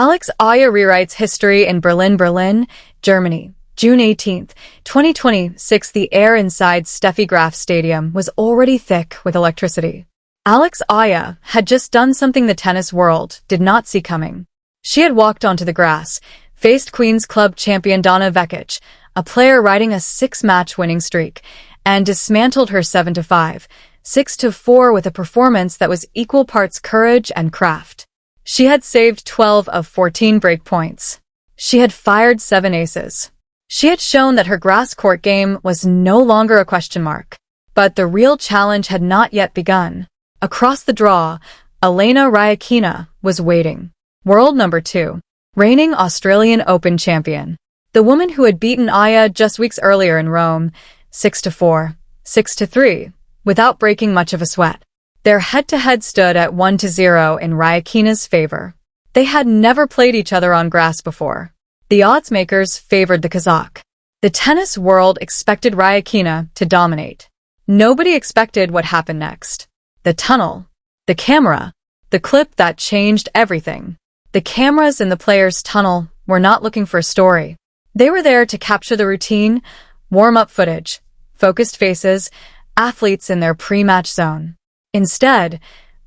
Alex Eala rewrites history in Berlin, Germany. June 18, 2026. The air inside Steffi Graf Stadium was already thick with electricity. Alex Eala had just done something the tennis world did not see coming. She had walked onto the grass, faced Queen's Club champion Donna Vekic, a player riding a 6-match winning streak, and dismantled her 7-5, 6-4 with a performance that was equal parts courage and craft. She had saved 12 of 14 break points. She had fired 7 aces. She had shown that her grass court game was no longer a question mark. But the real challenge had not yet begun. Across the draw, Elena Rybakina was waiting. World number 2. Reigning Australian Open champion. The woman who had beaten Eala just weeks earlier in Rome, 6-4, 6-3, without breaking much of a sweat. Their head-to-head stood at 1-0 in Rybakina's favor. They had never played each other on grass before. The odds makers favored the Kazakh. The tennis world expected Rybakina to dominate. Nobody expected what happened next. The tunnel. The camera. The clip that changed everything. The cameras in the players' tunnel were not looking for a story. They were there to capture the routine, warm-up footage, focused faces, athletes in their pre-match zone. Instead,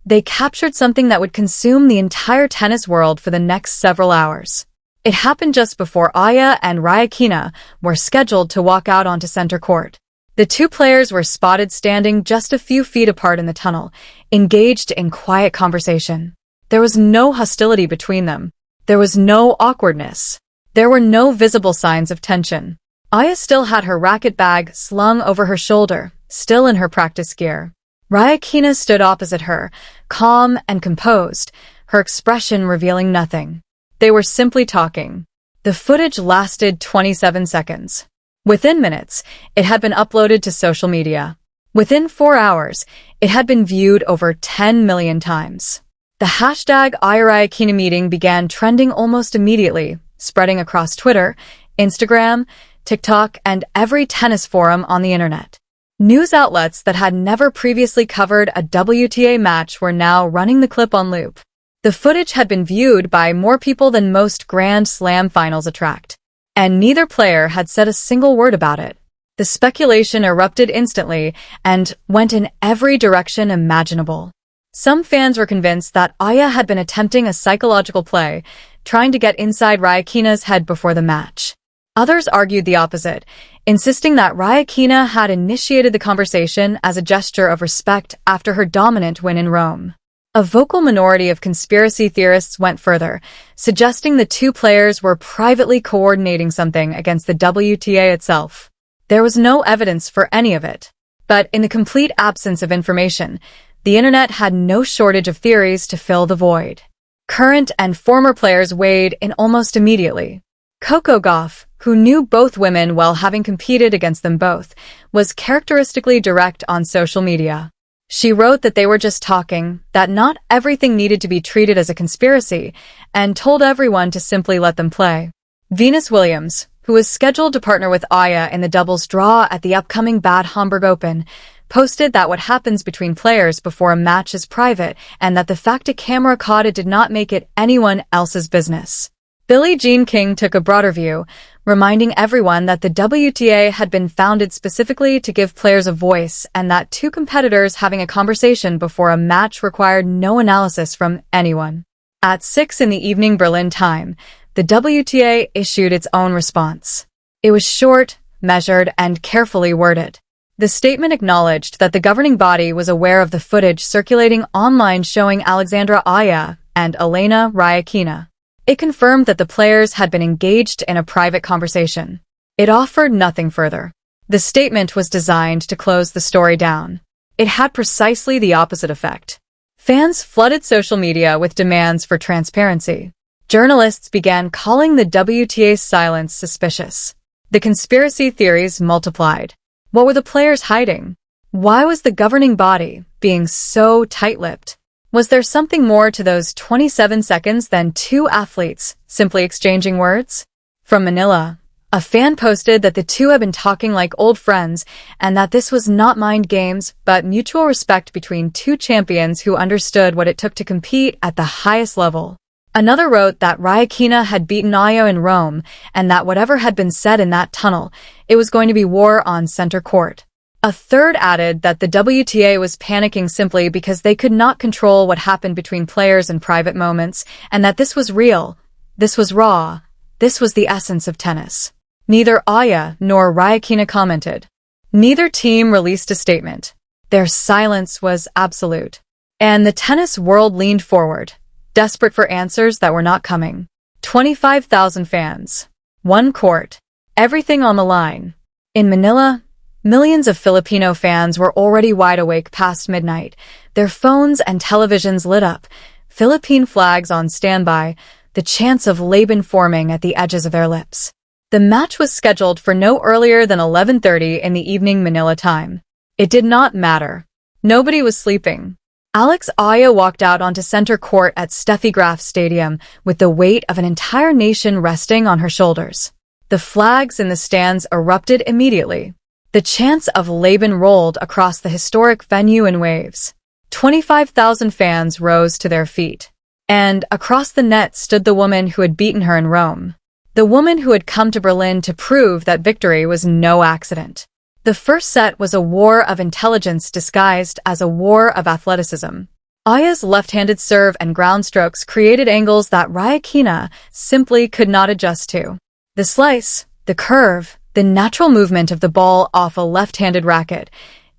they captured something that would consume the entire tennis world for the next several hours. It happened just before Eala and Rybakina were scheduled to walk out onto center court. The two players were spotted standing just a few feet apart in the tunnel, engaged in quiet conversation. There was no hostility between them. There was no awkwardness. There were no visible signs of tension. Eala still had her racket bag slung over her shoulder, still in her practice gear. Rybakina stood opposite her, calm and composed, her expression revealing nothing. They were simply talking. The footage lasted 27 seconds. Within minutes, it had been uploaded to social media. Within 4 hours, it had been viewed over 10 million times. The hashtag Rybakina meeting began trending almost immediately, spreading across Twitter, Instagram, TikTok, and every tennis forum on the internet. News outlets that had never previously covered a WTA match were now running the clip on loop. The footage had been viewed by more people than most Grand Slam finals attract. And neither player had said a single word about it. The speculation erupted instantly and went in every direction imaginable. Some fans were convinced that Eala had been attempting a psychological play, trying to get inside Rybakina's head before the match. Others argued the opposite, insisting that Rybakina had initiated the conversation as a gesture of respect after her dominant win in Rome. A vocal minority of conspiracy theorists went further, suggesting the two players were privately coordinating something against the WTA itself. There was no evidence for any of it. But in the complete absence of information, the internet had no shortage of theories to fill the void. Current and former players weighed in almost immediately. Coco Gauff, who knew both women well having competed against them both, was characteristically direct on social media. She wrote that they were just talking, that not everything needed to be treated as a conspiracy, and told everyone to simply let them play. Venus Williams, who was scheduled to partner with Eala in the doubles draw at the upcoming Bad Homburg Open, posted that what happens between players before a match is private and that the fact a camera caught it did not make it anyone else's business. Billie Jean King took a broader view, reminding everyone that the WTA had been founded specifically to give players a voice and that two competitors having a conversation before a match required no analysis from anyone. At 6 p.m. Berlin time, the WTA issued its own response. It was short, measured, and carefully worded. The statement acknowledged that the governing body was aware of the footage circulating online showing Alexandra Eala and Elena Rybakina. It confirmed that the players had been engaged in a private conversation. It offered nothing further. The statement was designed to close the story down. It had precisely the opposite effect. Fans flooded social media with demands for transparency. Journalists began calling the WTA's silence suspicious. The conspiracy theories multiplied. What were the players hiding? Why was the governing body being so tight-lipped? Was there something more to those 27 seconds than two athletes simply exchanging words? From Manila, a fan posted that the two had been talking like old friends and that this was not mind games but mutual respect between two champions who understood what it took to compete at the highest level. Another wrote that Rybakina had beaten Eala in Rome and that whatever had been said in that tunnel, it was going to be war on center court. A third added that the WTA was panicking simply because they could not control what happened between players in private moments, and that this was real, this was raw, this was the essence of tennis. Neither Eala nor Rybakina commented. Neither team released a statement. Their silence was absolute. And the tennis world leaned forward, desperate for answers that were not coming. 25,000 fans. One court. Everything on the line. In Manila, millions of Filipino fans were already wide awake past midnight, their phones and televisions lit up, Philippine flags on standby, the chants of Laban forming at the edges of their lips. The match was scheduled for no earlier than 11:30 in the evening Manila time. It did not matter. Nobody was sleeping. Alex Eala walked out onto center court at Steffi Graf Stadium with the weight of an entire nation resting on her shoulders. The flags in the stands erupted immediately. The chants of Laban rolled across the historic venue in waves. 25,000 fans rose to their feet. And across the net stood the woman who had beaten her in Rome. The woman who had come to Berlin to prove that victory was no accident. The first set was a war of intelligence disguised as a war of athleticism. Eala's left-handed serve and ground strokes created angles that Rybakina simply could not adjust to. The slice, the curve, the natural movement of the ball off a left-handed racket,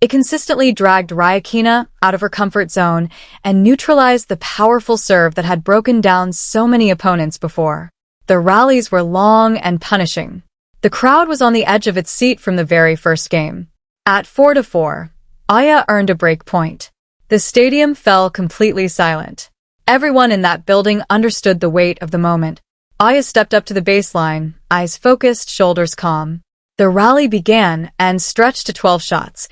it consistently dragged Rybakina out of her comfort zone and neutralized the powerful serve that had broken down so many opponents before. The rallies were long and punishing. The crowd was on the edge of its seat from the very first game. At 4-4, Eala earned a break point. The stadium fell completely silent. Everyone in that building understood the weight of the moment. Eala stepped up to the baseline, eyes focused, shoulders calm. The rally began and stretched to 12 shots,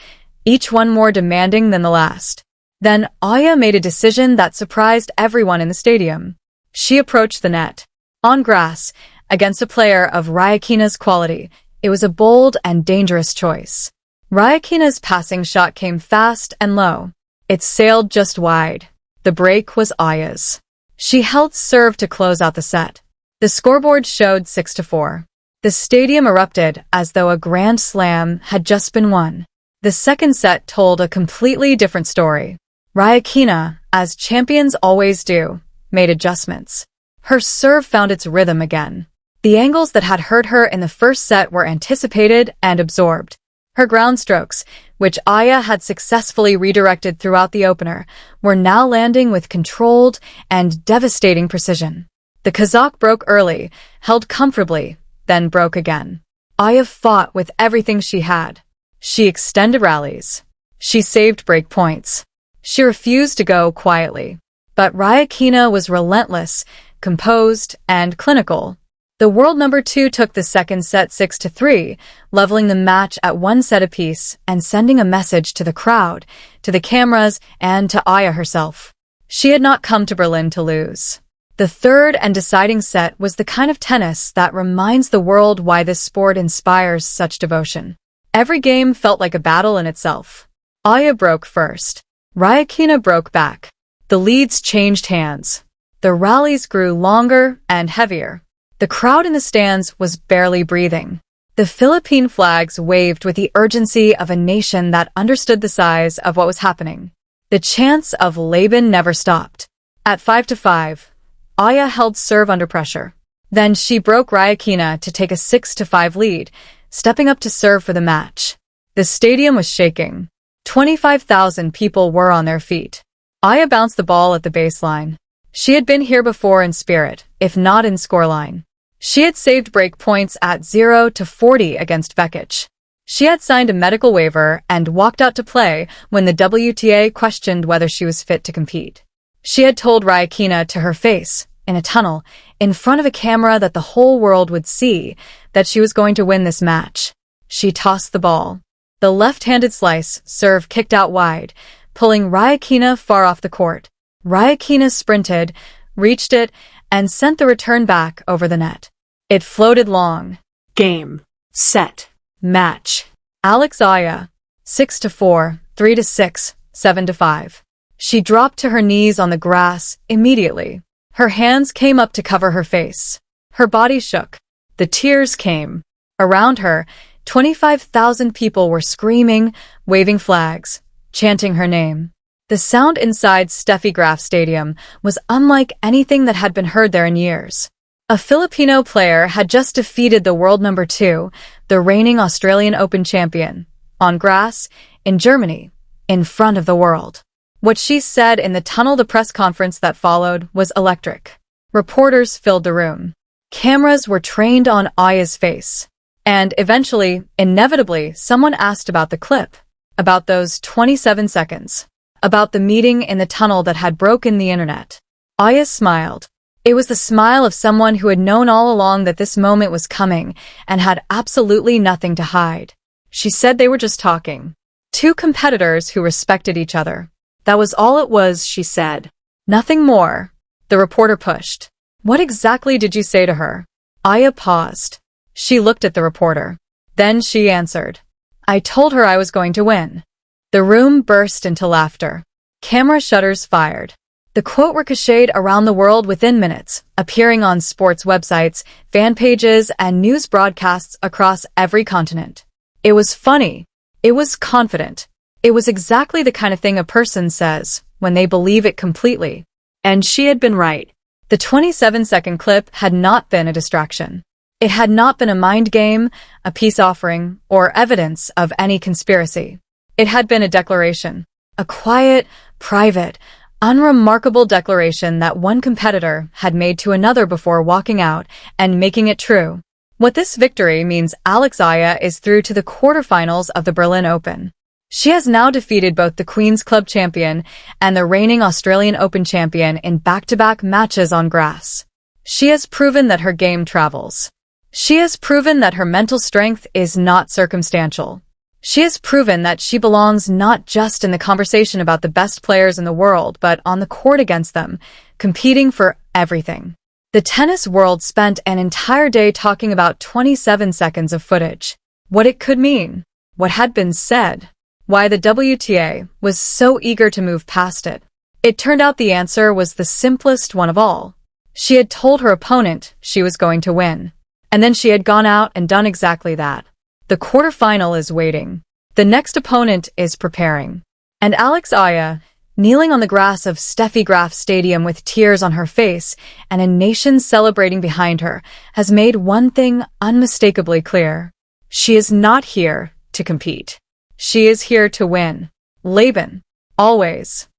each one more demanding than the last. Then Eala made a decision that surprised everyone in the stadium. She approached the net. On grass, against a player of Rybakina's quality, it was a bold and dangerous choice. Rybakina's passing shot came fast and low. It sailed just wide. The break was Eala's. She held serve to close out the set. The scoreboard showed 6-4. The stadium erupted as though a grand slam had just been won. The second set told a completely different story. Rybakina, as champions always do, made adjustments. Her serve found its rhythm again. The angles that had hurt her in the first set were anticipated and absorbed. Her ground strokes, which Eala had successfully redirected throughout the opener, were now landing with controlled and devastating precision. The Kazakh broke early, held comfortably, then broke again. Eala fought with everything she had. She extended rallies. She saved break points. She refused to go quietly. But Rybakina was relentless, composed, and clinical. The world number 2 took the second set 6-3, leveling the match at one set apiece and sending a message to the crowd, to the cameras, and to Eala herself. She had not come to Berlin to lose. The third and deciding set was the kind of tennis that reminds the world why this sport inspires such devotion. Every game felt like a battle in itself. Eala broke first. Rybakina broke back. The leads changed hands. The rallies grew longer and heavier. The crowd in the stands was barely breathing. The Philippine flags waved with the urgency of a nation that understood the size of what was happening. The chants of Laban never stopped. At 5-5, Eala held serve under pressure. Then she broke Rybakina to take a 6-5 lead, stepping up to serve for the match. The stadium was shaking. 25,000 people were on their feet. Eala bounced the ball at the baseline. She had been here before in spirit, if not in scoreline. She had saved break points at 0-40 against Vekic. She had signed a medical waiver and walked out to play when the WTA questioned whether she was fit to compete. She had told Rybakina to her face, in a tunnel, in front of a camera that the whole world would see, that she was going to win this match. She tossed the ball. The left-handed slice serve kicked out wide, pulling Rybakina far off the court. Rybakina sprinted, reached it, and sent the return back over the net. It floated long. Game. Set. Match. Alex Eala. 6-4, 3-6, 7-5. She dropped to her knees on the grass immediately. Her hands came up to cover her face. Her body shook. The tears came. Around her, 25,000 people were screaming, waving flags, chanting her name. The sound inside Steffi Graf Stadium was unlike anything that had been heard there in years. A Filipino player had just defeated the world number 2, the reigning Australian Open champion, on grass, in Germany, in front of the world. What she said in the tunnel, the press conference that followed, was electric. Reporters filled the room. Cameras were trained on Aya's face. And eventually, inevitably, someone asked about the clip, about those 27 seconds, about the meeting in the tunnel that had broken the internet. Aya smiled. It was the smile of someone who had known all along that this moment was coming and had absolutely nothing to hide. She said they were just talking. Two competitors who respected each other. That was all it was, she said. Nothing more. The reporter pushed. What exactly did you say to her? Aya paused. She looked at the reporter. Then she answered. I told her I was going to win. The room burst into laughter. Camera shutters fired. The quote ricocheted around the world within minutes, appearing on sports websites, fan pages, and news broadcasts across every continent. It was funny. It was confident. It was exactly the kind of thing a person says when they believe it completely. And she had been right. The 27-second clip had not been a distraction. It had not been a mind game, a peace offering, or evidence of any conspiracy. It had been a declaration. A quiet, private, unremarkable declaration that one competitor had made to another before walking out and making it true. What this victory means, Alex Eala is through to the quarterfinals of the Berlin Open. She has now defeated both the Queen's Club champion and the reigning Australian Open champion in back-to-back matches on grass. She has proven that her game travels. She has proven that her mental strength is not circumstantial. She has proven that she belongs not just in the conversation about the best players in the world, but on the court against them, competing for everything. The tennis world spent an entire day talking about 27 seconds of footage. What it could mean. What had been said. Why the WTA was so eager to move past it. It turned out the answer was the simplest one of all. She had told her opponent she was going to win. And then she had gone out and done exactly that. The quarterfinal is waiting. The next opponent is preparing. And Alex Eala, kneeling on the grass of Steffi Graf Stadium with tears on her face and a nation celebrating behind her, has made one thing unmistakably clear. She is not here to compete. She is here to win. Leben. Always.